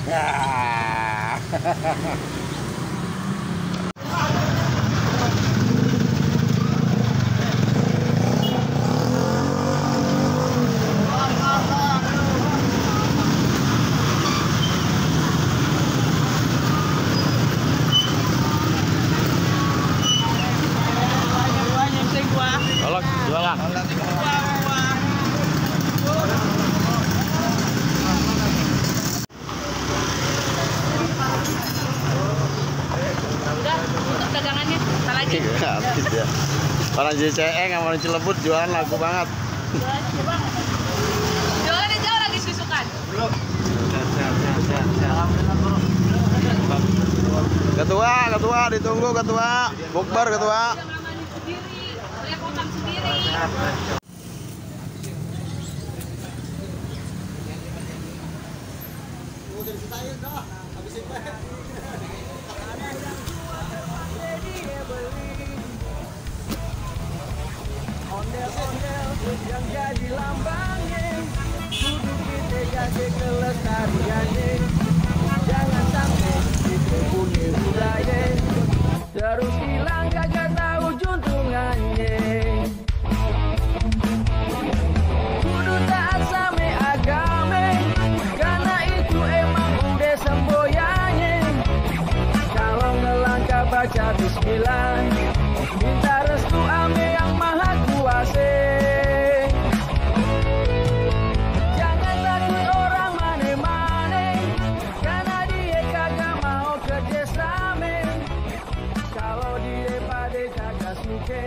Ya. Tolong jualan. Udah, untuk dagangannya. Apa lagi? Habis ya. Orang JCE sama orang Cilebut jualan laku banget. Jualannya jauh lagi susukan. Ketua ditunggu ketua. Bukber ketua. Ngamani sendiri, lepotan sendiri. Ondel-ondel yang jadi lambangnya, kudu kita jaga kelestariannya. Jangan sampai kita punya budaya terus hilang kagak tahu juntungannya. Kudu taat sama agama, karena itu emang udah semboyannya. Kalau ngelangkah baca bismillah, minta restu ame yang maha kuasa. Jangan takut orang mane-mane, karena dia kagak mau kerja sama. Kalau dia pada kagak suka,